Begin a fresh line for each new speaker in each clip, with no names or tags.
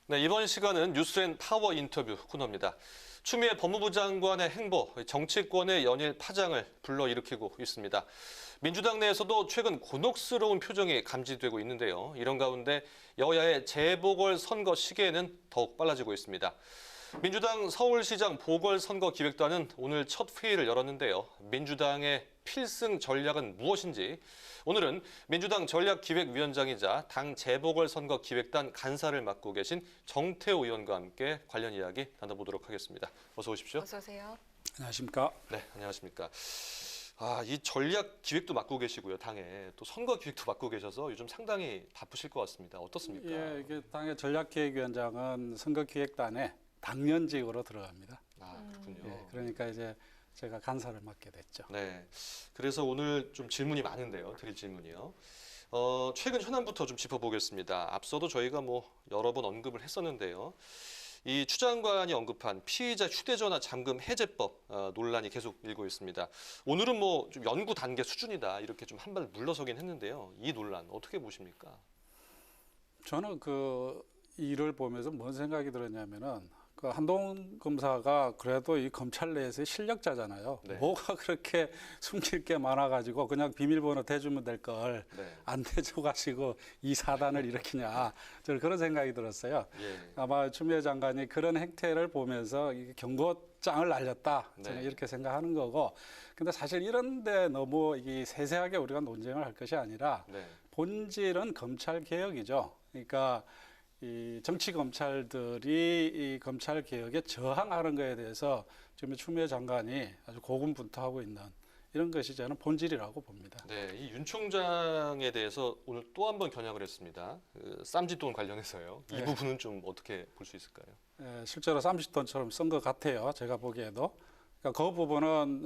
네, 이번 시간은 뉴스앤파워 인터뷰 코너입니다. 추미애 법무부 장관의 행보, 정치권의 연일 파장을 불러일으키고 있습니다. 민주당 내에서도 최근 곤혹스러운 표정이 감지되고 있는데요. 이런 가운데 여야의 재보궐 선거 시기에는 더욱 빨라지고 있습니다. 민주당 서울시장 보궐선거기획단은 오늘 첫 회의를 열었는데요. 민주당의 필승 전략은 무엇인지 오늘은 민주당 전략기획위원장이자 당 재보궐선거기획단 간사를 맡고 계신 정태호 의원과 함께 관련 이야기 나눠보도록 하겠습니다. 어서 오십시오.
어서 오세요.
안녕하십니까?
네, 안녕하십니까. 이 전략기획도 맡고 계시고요. 당에 또 선거기획도 맡고 계셔서 요즘 상당히 바쁘실 것 같습니다. 어떻습니까?
예, 이게 당의 전략기획위원장은 선거기획단에 당연직으로 들어갑니다.
그렇군요.
예, 그러니까 이제 제가 간사를 맡게 됐죠.
네. 그래서 오늘 좀 질문이 많은데요. 드릴 질문이요. 최근 현안부터 좀 짚어보겠습니다. 앞서도 저희가 여러 번 언급을 했었는데요. 이 추 장관이 언급한 피의자 휴대전화 잠금 해제법 논란이 계속 일고 있습니다. 오늘은 좀 연구 단계 수준이다 이렇게 좀 한 발 물러서긴 했는데요. 이 논란 어떻게 보십니까?
저는 그 일을 보면서 뭔 생각이 들었냐면은 그 한동훈 검사가 그래도 이 검찰 내에서의 실력자잖아요.
네.
뭐가 그렇게 숨길 게 많아가지고 그냥 비밀번호 대주면 될 걸 안
네.
대줘가지고 이 사단을 일으키냐. 저는 그런 생각이 들었어요.
예.
아마 추미애 장관이 그런 행태를 보면서 이게 경고장을 날렸다. 저는
네.
이렇게 생각하는 거고. 근데 사실 이런데 너무 이 세세하게 우리가 논쟁을 할 것이 아니라
네.
본질은 검찰 개혁이죠. 그러니까 이 정치 검찰들이 이 검찰 개혁에 저항하는 것에 대해서 지금 추미애 장관이 아주 고군분투하고 있는 이런 것이 저는 본질이라고 봅니다.
네, 이 윤 총장에 대해서 오늘 또 한 번 겨냥을 했습니다. 쌈짓돈 관련해서요. 이
네.
부분은 좀 어떻게 볼 수 있을까요?
예, 실제로 30톤처럼 쓴 것 같아요. 제가 보기에도. 그러니까 그 부분은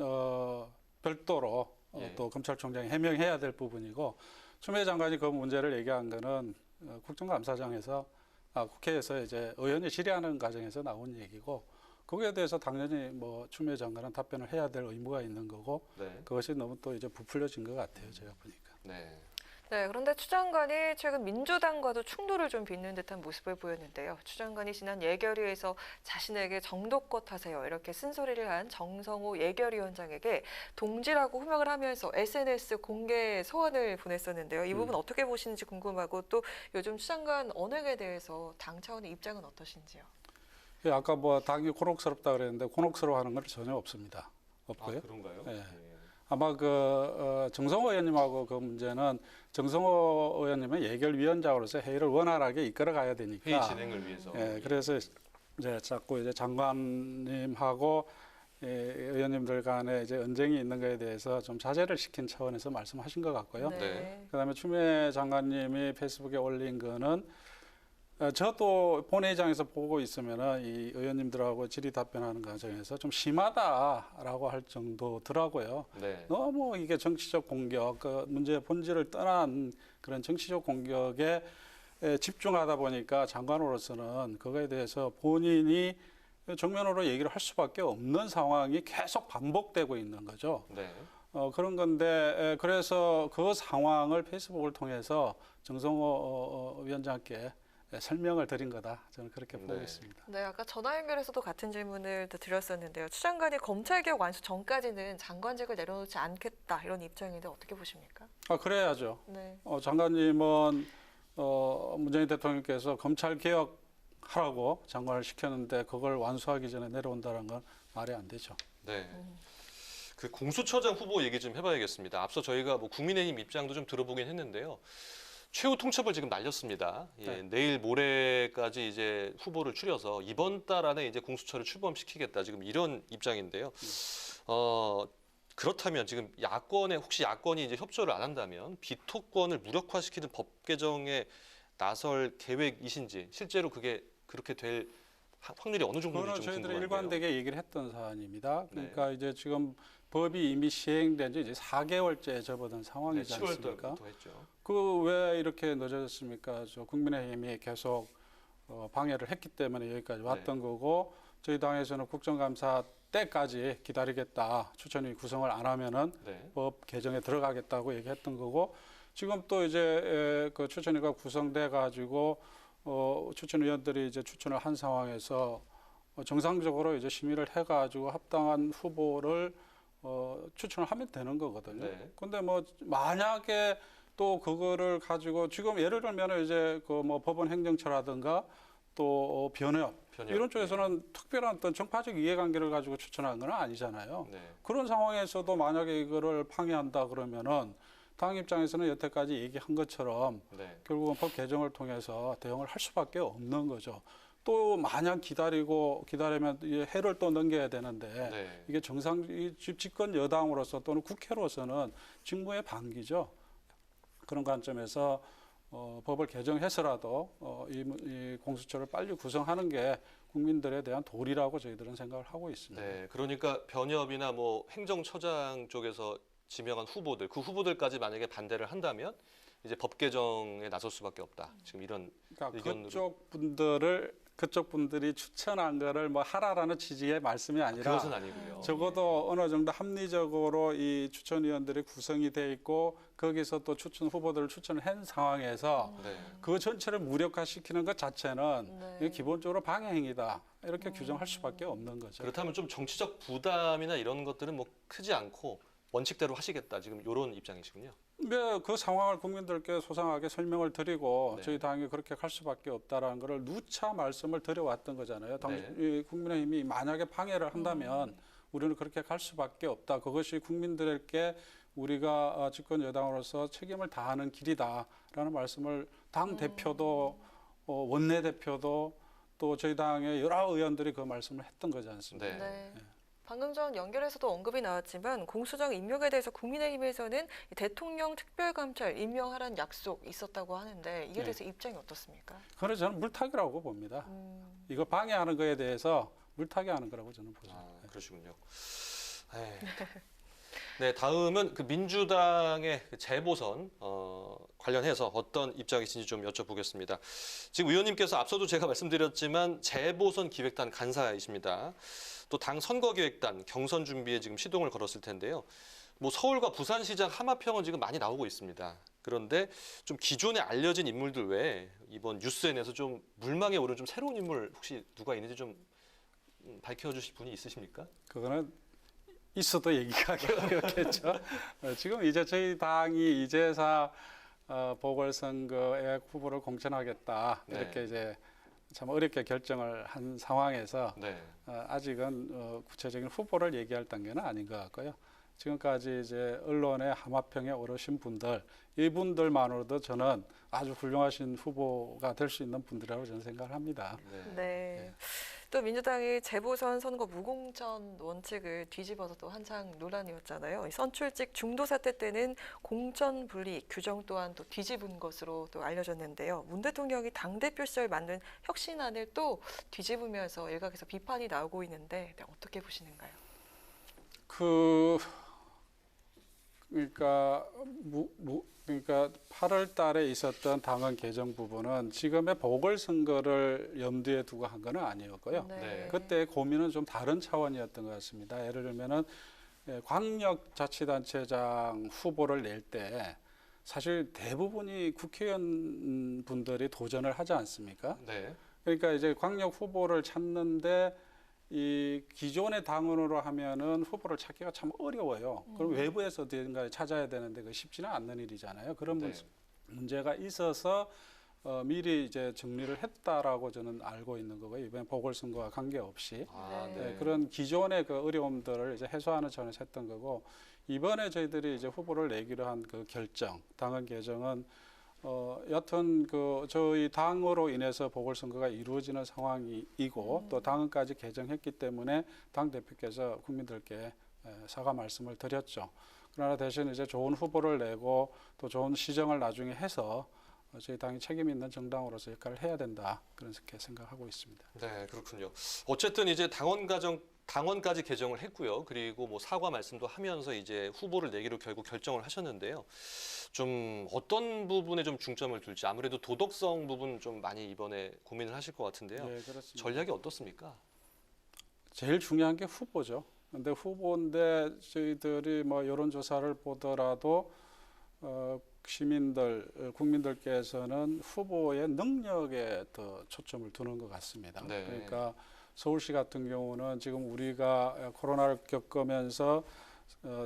별도로
예.
또 검찰총장이 해명해야 될 부분이고 추미애 장관이 그 문제를 얘기한 거는 국정감사장에서 국회에서 이제 의원이 질의하는 과정에서 나온 얘기고 거기에 대해서 당연히 추미애 장관은 답변을 해야 될 의무가 있는 거고
네.
그것이 너무 또 이제 부풀려진 것 같아요. 제가 보니까.
네.
네, 그런데 추 장관이 최근 민주당과도 충돌을 좀 빚는 듯한 모습을 보였는데요. 추 장관이 지난 예결위에서 자신에게 정도껏 하세요 이렇게 쓴소리를 한 정성호 예결위원장에게 동지라고 호명을 하면서 SNS 공개 소원을 보냈었는데요. 이 부분 어떻게 보시는지 궁금하고 또 요즘 추 장관 언행에 대해서 당 차원의 입장은 어떠신지요?
예, 아까 당이 곤혹스럽다 그랬는데 곤혹스러워하는 건 전혀 없습니다. 없고요.
그런가요?
예.
예.
아마 정성호 의원님하고 그 문제는 정성호 의원님은 예결위원장으로서 회의를 원활하게 이끌어가야 되니까
회의 진행을 위해서.
예, 그래서 이제 자꾸 이제 장관님하고 의원님들 간에 이제 언쟁이 있는 것에 대해서 좀 자제를 시킨 차원에서 말씀하신 것 같고요.
네.
그다음에 추미애 장관님이 페이스북에 올린 거는 저도 본회의장에서 보고 있으면은 이 의원님들하고 질의 답변하는 과정에서 좀 심하다라고 할 정도더라고요.
네.
너무 이게 정치적 공격, 그 문제의 본질을 떠난 그런 정치적 공격에 집중하다 보니까 장관으로서는 그거에 대해서 본인이 정면으로 얘기를 할 수밖에 없는 상황이 계속 반복되고 있는 거죠.
네.
그런 건데 그래서 그 상황을 페이스북을 통해서 정성호 위원장께 설명을 드린 거다. 저는 그렇게 보고 있습니다.
네, 아까 전화 연결에서도 같은 질문을 드렸었는데요. 추 장관이 검찰개혁 완수 전까지는 장관직을 내려놓지 않겠다 이런 입장인데 어떻게 보십니까?
그래야죠.
네.
장관님은 문재인 대통령께서 검찰개혁 하라고 장관을 시켰는데 그걸 완수하기 전에 내려온다는 건 말이 안 되죠.
네. 그 공수처장 후보 얘기 좀 해봐야겠습니다. 앞서 저희가 국민의힘 입장도 좀 들어보긴 했는데요. 최후 통첩을 지금 날렸습니다. 예,
네.
내일 모레까지 이제 후보를 추려서 이번 달 안에 이제 공수처를 출범시키겠다. 지금 이런 입장인데요. 그렇다면 지금 혹시 야권이 이제 협조를 안 한다면 비토권을 무력화시키는 법 개정에 나설 계획이신지 실제로 그게 그렇게 될 확률이 어느 정도인지
그거는
좀
저희들이
궁금한데요.
일관되게 얘기를 했던 사안입니다. 그러니까
네.
이제 지금 법이 이미 시행된 지 이제 4개월째 접어든 상황이지
네, 7월
않습니까?
달부터 했죠.
왜 이렇게 늦어졌습니까? 국민의힘이 계속 방해를 했기 때문에 여기까지 왔던 거고 저희 당에서는 국정감사 때까지 기다리겠다. 추천위 구성을 안 하면은 법 개정에 들어가겠다고 얘기했던 거고 지금 또 이제 그 추천위가 구성돼 가지고 추천위원들이 이제 추천을 한 상황에서 정상적으로 이제 심의를 해가지고 합당한 후보를 추천을 하면 되는 거거든요.
네.
근데 뭐 만약에 또 그거를 가지고 지금 예를 들면 이제 그 뭐 법원 행정처라든가 또 변협 이런 쪽에서는 특별한 어떤 정파적 이해관계를 가지고 추천한 건 아니잖아요.
네.
그런 상황에서도 만약에 이거를 방해한다 그러면은 당 입장에서는 여태까지 얘기한 것처럼
네.
결국은 법 개정을 통해서 대응을 할 수밖에 없는 거죠. 또 마냥 기다리면 이제 해를 또 넘겨야 되는데
네.
이게 집권 여당으로서 또는 국회로서는 직무의 방기죠. 그런 관점에서 법을 개정해서라도 이 공수처를 빨리 구성하는 게 국민들에 대한 도리라고 저희들은 생각을 하고 있습니다.
네. 그러니까 변협이나 뭐 행정처장 쪽에서 지명한 후보들, 그 후보들까지 만약에 반대를 한다면 이제 법 개정에 나설 수밖에 없다. 지금 이런
그러니까
의견으로.
그쪽 분들이 추천한 거를 뭐 하라라는 취지의 말씀이 아니라
그것은 아니고요.
적어도 어느 정도 합리적으로 이 추천위원들이 구성이 돼 있고 거기서 또 추천 후보들을 추천을 한 상황에서
네.
그 전체를 무력화시키는 것 자체는
네.
이게 기본적으로 방해 행위다 이렇게 규정할 수밖에 없는 거죠.
그렇다면 좀 정치적 부담이나 이런 것들은 뭐 크지 않고 원칙대로 하시겠다. 지금 이런 입장이시군요.
네, 그 상황을 국민들께 소상하게 설명을 드리고
네.
저희 당이 그렇게 갈 수밖에 없다라는 것을 누차 말씀을 드려왔던 거잖아요.
네.
이 국민의힘이 만약에 방해를 한다면 우리는 그렇게 갈 수밖에 없다. 그것이 국민들에게 우리가 집권 여당으로서 책임을 다하는 길이다라는 말씀을 당 대표도 원내 대표도 또 저희 당의 여러 의원들이 그 말씀을 했던 거지 않습니까?
네.
네. 방금 전 연결에서도 언급이 나왔지만 공수장 임명에 대해서 국민의힘에서는 이 대통령 특별감찰 임명하라는 약속 있었다고 하는데 이에
네.
대해서 입장이 어떻습니까?
그래서 저는 물타기라고 봅니다. 이거 방해하는 거에 대해서 물타기 하는 거라고 저는 보죠.
아, 그러시군요. 에이. 네, 다음은 그 민주당의 그 재보선 관련해서 어떤 입장이신지 좀 여쭤보겠습니다. 지금 의원님께서 앞서도 제가 말씀드렸지만 재보선 기획단 간사이십니다. 또 당 선거기획단 경선 준비에 지금 시동을 걸었을 텐데요. 뭐 서울과 부산시장 하마평은 지금 많이 나오고 있습니다. 그런데 좀 기존에 알려진 인물들 외에 이번 뉴스엔에서 좀 물망에 오른 좀 새로운 인물 혹시 누가 있는지 좀 밝혀주실 분이 있으십니까?
그거는 있어도 얘기하기 어렵겠죠. 지금 이제 저희 당이 이재사 보궐선거에 후보를 공천하겠다 이렇게
네.
이제 참 어렵게 결정을 한 상황에서
네.
아직은 구체적인 후보를 얘기할 단계는 아닌 것 같고요. 지금까지 이제 언론의 하마평에 오르신 분들, 이분들만으로도 저는 아주 훌륭하신 후보가 될 수 있는 분들이라고 저는 생각을 합니다.
네.
네. 또 민주당이 재보선 선거 무공천 원칙을 뒤집어서 또 한창 논란이었잖아요. 이 선출직 중도 사태 때는 공천 분리 규정 또한 또 뒤집은 것으로 또 알려졌는데요. 문 대통령이 당대표 시절 만든 혁신안을 또 뒤집으면서 일각에서 비판이 나오고 있는데 네, 어떻게 보시는가요?
그러니까 8월 달에 있었던 당헌 개정 부분은 지금의 보궐선거를 염두에 두고 한 건 아니었고요.
네.
그때 고민은 좀 다른 차원이었던 것 같습니다. 예를 들면은 광역자치단체장 후보를 낼 때 사실 대부분이 국회의원 분들이 도전을 하지 않습니까?
네.
그러니까 이제 광역 후보를 찾는데 이 기존의 당원으로 하면은 후보를 찾기가 참 어려워요. 그럼 외부에서 어딘가 찾아야 되는데 그 쉽지는 않는 일이잖아요. 그런
네.
문제가 있어서 미리 이제 정리를 했다라고 저는 알고 있는 거고요. 이번 보궐선거와 관계없이
아,
네.
네.
그런 기존의 그 어려움들을 이제 해소하는 차원에서 했던 거고 이번에 저희들이 이제 후보를 내기로 한 그 결정, 당헌 개정은 여튼 그 저희 당으로 인해서 보궐선거가 이루어지는 상황이고 또 당헌까지 개정했기 때문에 당 대표께서 국민들께 사과 말씀을 드렸죠. 그러나 대신 이제 좋은 후보를 내고 또 좋은 시정을 나중에 해서 저희 당이 책임 있는 정당으로서 역할을 해야 된다 그렇게 생각하고 있습니다.
네, 그렇군요. 어쨌든 이제 당원까지 개정을 했고요. 그리고 뭐 사과 말씀도 하면서 이제 후보를 내기로 결국 결정을 하셨는데요. 좀 어떤 부분에 좀 중점을 둘지 아무래도 도덕성 부분 좀 많이 이번에 고민을 하실 것 같은데요.
네, 그렇습니다.
전략이 어떻습니까?
제일 중요한 게 후보죠. 근데 후보인데 저희들이 뭐 여론조사를 보더라도 시민들, 국민들께서는 후보의 능력에 더 초점을 두는 것 같습니다.
네.
그러니까 서울시 같은 경우는 지금 우리가 코로나를 겪으면서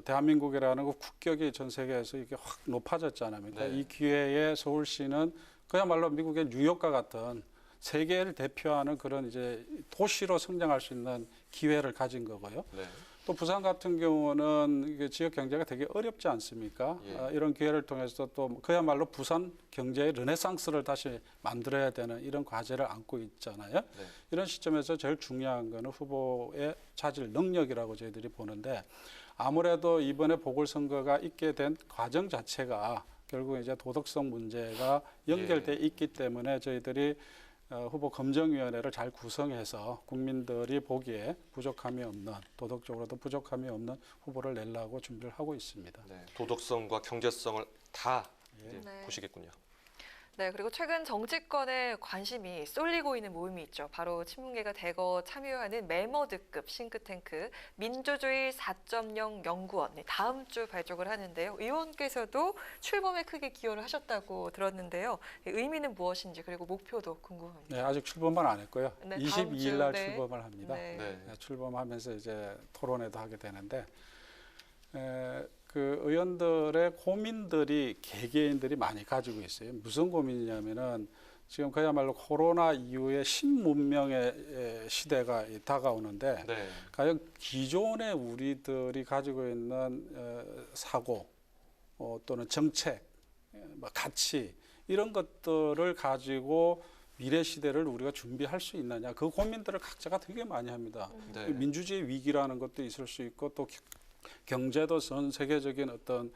대한민국이라는 그 국격이 전 세계에서 이게 확 높아졌잖아요. 그러니까
네.
이 기회에 서울시는 그야말로 미국의 뉴욕과 같은 세계를 대표하는 그런 이제 도시로 성장할 수 있는 기회를 가진 거고요.
네.
또 부산 같은 경우는 이게 지역 경제가 되게 어렵지 않습니까?
예.
이런 기회를 통해서 또 그야말로 부산 경제의 르네상스를 다시 만들어야 되는 이런 과제를 안고 있잖아요.
네.
이런 시점에서 제일 중요한 거는 후보의 차질 능력이라고 저희들이 보는데 아무래도 이번에 보궐선거가 있게 된 과정 자체가 결국 이제 도덕성 문제가 연결돼 있기 때문에 저희들이 후보 검증위원회를 잘 구성해서 국민들이 보기에 부족함이 없는 도덕적으로도 부족함이 없는 후보를 내려고 준비를 하고 있습니다.
네. 도덕성과 경제성을 다 이제
네.
보시겠군요.
네, 그리고 최근 정치권에 관심이 쏠리고 있는 모임이 있죠. 바로 친문계가 대거 참여하는 메머드급 싱크탱크 민주주의 4.0 연구원 다음 주 발족을 하는데요. 의원께서도 출범에 크게 기여를 하셨다고 들었는데요. 의미는 무엇인지 그리고 목표도 궁금합니다.
네, 아직 출범만 안 했고요.
네,
22일 날
네.
출범을 합니다.
네.
네.
출범하면서 이제 토론회도 하게 되는데 그 의원들의 고민들이 개개인들이 많이 가지고 있어요. 무슨 고민이냐면은 지금 그야말로 코로나 이후에 신문명의 시대가 다가오는데
네.
과연 기존의 우리들이 가지고 있는 사고 또는 정책, 뭐 가치 이런 것들을 가지고 미래 시대를 우리가 준비할 수 있느냐 그 고민들을 각자가 되게 많이 합니다.
네.
민주주의 위기라는 것도 있을 수 있고 또 경제도 전 세계적인 어떤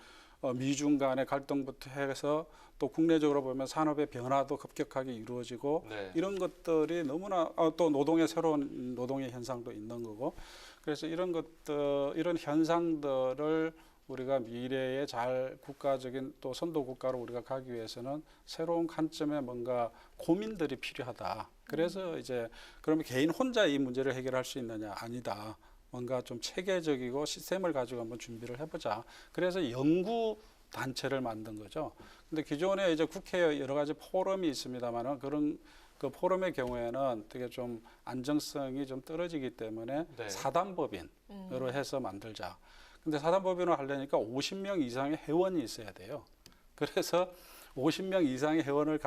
미중 간의 갈등부터 해서 또 국내적으로 보면 산업의 변화도 급격하게 이루어지고
네.
이런 것들이 너무나 또 노동의 새로운 노동의 현상도 있는 거고 그래서 이런 것들 이런 현상들을 우리가 미래에 잘 국가적인 또 선도 국가로 우리가 가기 위해서는 새로운 관점에 뭔가 고민들이 필요하다. 그래서 이제 그러면 개인 혼자 이 문제를 해결할 수 있느냐? 아니다. 뭔가 좀 체계적이고 시스템을 가지고 한번 준비를 해보자. 그래서 연구 단체를 만든 거죠. 근데 기존에 이제 국회에 여러 가지 포럼이 있습니다만은 그런 그 포럼의 경우에는 되게 좀 안정성이 좀 떨어지기 때문에
네.
사단법인으로 해서 만들자. 근데 사단법인을 하려니까 50명 이상의 회원이 있어야 돼요. 그래서 50명 이상의 회원을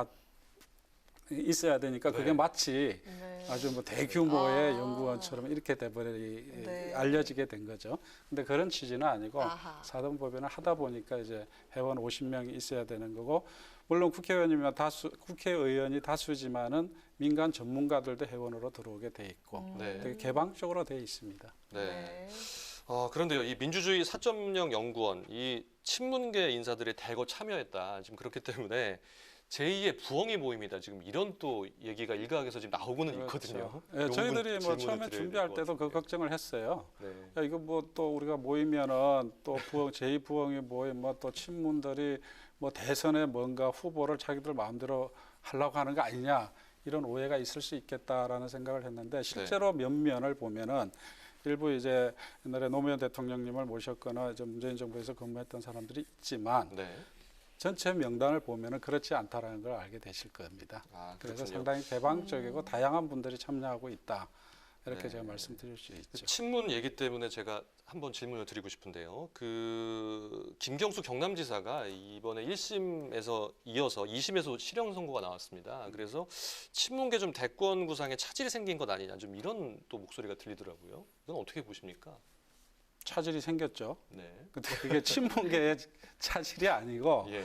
있어야 되니까 그게
네.
마치
네.
아주 뭐 대규모의
아.
연구원처럼 이렇게
네.
알려지게 된 거죠. 근데 그런 취지는 아니고
아하.
사단법인을 하다 보니까 이제 회원 50명이 있어야 되는 거고 물론 국회의원이면 국회의원이 다수지만은 민간 전문가들도 회원으로 들어오게 돼 있고
네.
되게 개방적으로 돼 있습니다.
네.
네.
그런데요, 이 민주주의 4.0 연구원, 이 친문계 인사들이 대거 참여했다. 지금 그렇기 때문에 제2의 부엉이 모임이다. 지금 이런 또 얘기가 일각에서 지금 나오고는 있거든요.
예,
이
저희들이 뭐
부분 질문을
처음에
드려야
준비할
될것
때도 그
같은데.
걱정을 했어요.
네.
야, 이거 뭐 또 우리가 모이면은 또 제2부엉이 모임 뭐 또 친문들이 뭐 대선에 뭔가 후보를 자기들 마음대로 하려고 하는 거 아니냐 이런 오해가 있을 수 있겠다라는 생각을 했는데 실제로 몇 면을 보면은 일부 이제 옛날에 노무현 대통령님을 모셨거나 이제 문재인 정부에서 근무했던 사람들이 있지만
네.
전체 명단을 보면은 그렇지 않다라는 걸 알게 되실 겁니다. 그래서
그렇군요.
상당히 개방적이고 다양한 분들이 참여하고 있다. 이렇게
네.
제가 말씀드릴 수 있죠.
친문 얘기 때문에 제가 한번 질문을 드리고 싶은데요. 그 김경수 경남지사가 이번에 1심에서 이어서 2심에서 실형 선고가 나왔습니다. 그래서 친문계 좀 대권 구상에 차질이 생긴 것 아니냐 좀 이런 또 목소리가 들리더라고요. 이건 어떻게 보십니까?
차질이 생겼죠.
네.
근데 그게 친문계의 차질이 아니고
예.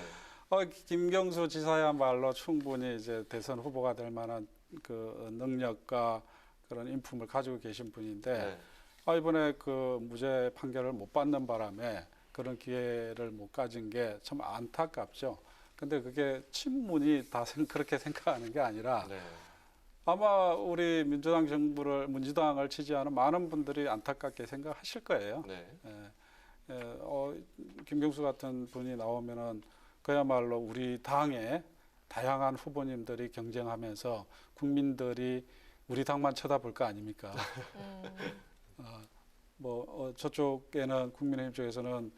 김경수 지사야말로 충분히 이제 대선 후보가 될 만한 그 능력과 그런 인품을 가지고 계신 분인데
네.
이번에 그 무죄 판결을 못 받는 바람에 그런 기회를 못 가진 게 참 안타깝죠. 근데 그게 친문이 다 그렇게 생각하는 게 아니라
네.
아마 우리 민주당을 지지하는 많은 분들이 안타깝게 생각하실 거예요.
네.
김경수 같은 분이 나오면은 그야말로 우리 당의 다양한 후보님들이 경쟁하면서 국민들이 우리 당만 쳐다볼 거 아닙니까? 저쪽에는 국민의힘 쪽에서는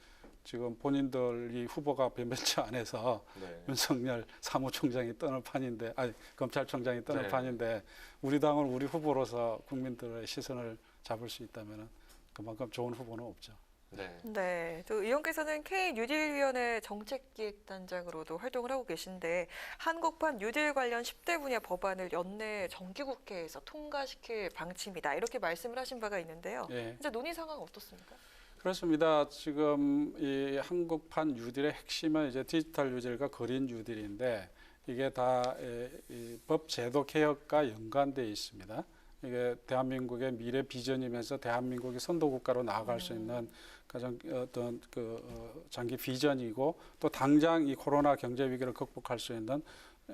지금 본인들이 후보가 변변치 않아서
네.
윤석열 사무총장이 떠날 판인데, 아니 검찰총장이 떠날
네.
판인데 우리 당은 우리 후보로서 국민들의 시선을 잡을 수 있다면 그만큼 좋은 후보는 없죠.
네.
네, 또 의원께서는 K 뉴딜위원회 정책기획단장으로도 활동을 하고 계신데 한국판 뉴딜 관련 10대 분야 법안을 연내 정기국회에서 통과시킬 방침이다 이렇게 말씀을 하신 바가 있는데요.
예.
이제 논의 상황 어떻습니까?
그렇습니다. 지금 이 한국판 뉴딜의 핵심은 이제 디지털 뉴딜과 그린 뉴딜인데 이게 다 이 법 제도 개혁과 연관되어 있습니다. 이게 대한민국의 미래 비전이면서 대한민국이 선도 국가로 나아갈 수 있는 가장 어떤 장기 비전이고 또 당장 이 코로나 경제 위기를 극복할 수 있는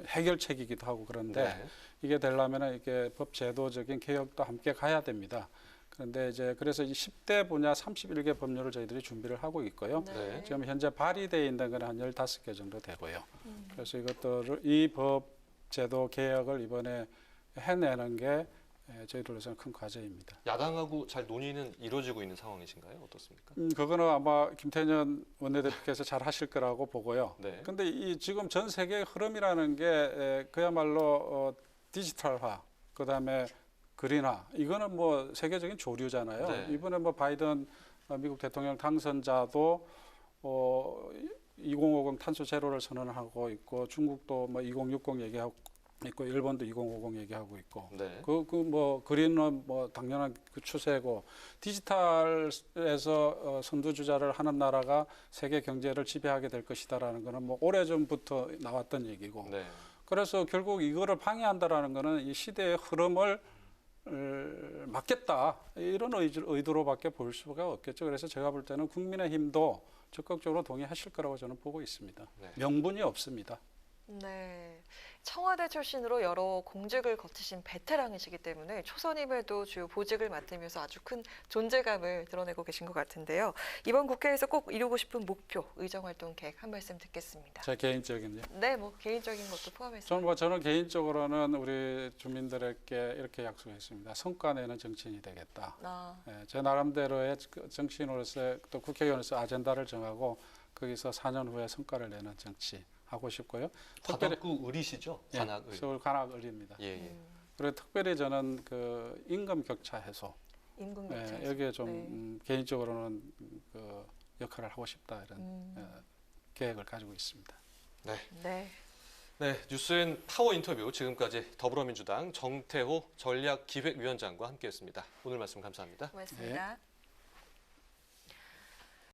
해결책이기도 하고 그런데
네.
이게 되려면 이게 법 제도적인 개혁도 함께 가야 됩니다. 그런데 이제 그래서 이 10대 분야 31개 법률을 저희들이 준비를 하고 있고요.
네.
지금 현재 발의되어 있는 건 한 15개 정도 되고요. 그래서 이것들을 이 법 제도 개혁을 이번에 해내는 게 저희들로서는 큰 과제입니다.
야당하고 잘 논의는 이루어지고 있는 상황이신가요? 어떻습니까?
그거는 아마 김태년 원내대표께서 잘 하실 거라고 보고요.
네.
근데 이 지금 전 세계의 흐름이라는 게 그야말로 디지털화, 그다음에 그린화, 이거는 뭐 세계적인 조류잖아요.
네.
이번에 뭐 바이든 미국 대통령 당선자도 2050 탄소 제로를 선언하고 있고 중국도 뭐 2060 얘기하고 있고 일본도 2050 얘기하고 있고
네.
뭐 그린은 뭐 당연한 그 추세고 디지털에서 선두주자를 하는 나라가 세계 경제를 지배하게 될 것이다라는 거는 뭐 오래전부터 나왔던 얘기고
네.
그래서 결국 이거를 방해한다라는 거는 이 시대의 흐름을 막겠다 이런 의도로밖에 볼 수가 없겠죠. 그래서 제가 볼 때는 국민의힘도 적극적으로 동의하실 거라고 저는 보고 있습니다.
네.
명분이 없습니다.
네, 청와대 출신으로 여러 공직을 거치신 베테랑이시기 때문에 초선임에도 주요 보직을 맡으면서 아주 큰 존재감을 드러내고 계신 것 같은데요. 이번 국회에서 꼭 이루고 싶은 목표, 의정활동 계획 한 말씀 듣겠습니다.
제 개인적인요.
네, 뭐 개인적인 것도 포함해서.
저는 개인적으로는 우리 주민들에게 이렇게 약속했습니다. 성과 내는 정치인이 되겠다.
아,
제 나름대로의 정치인으로서 또 국회의원으로서 아젠다를 정하고 거기서 4년 후에 성과를 내는 정치 하고 싶고요. 특별히
관악구 을이시죠? 관악을.
서울 관악을입니다.
예, 예.
그리고 특별히 저는 그 임금 격차 해소
임금 격차.
여기에 좀
네.
개인적으로는 그 역할을 하고 싶다 이런 계획을 가지고 있습니다.
네.
네.
네, 뉴스엔 파워 인터뷰 지금까지 더불어민주당 정태호 전략기획위원장과 함께했습니다. 오늘 말씀 감사합니다.
고맙습니다.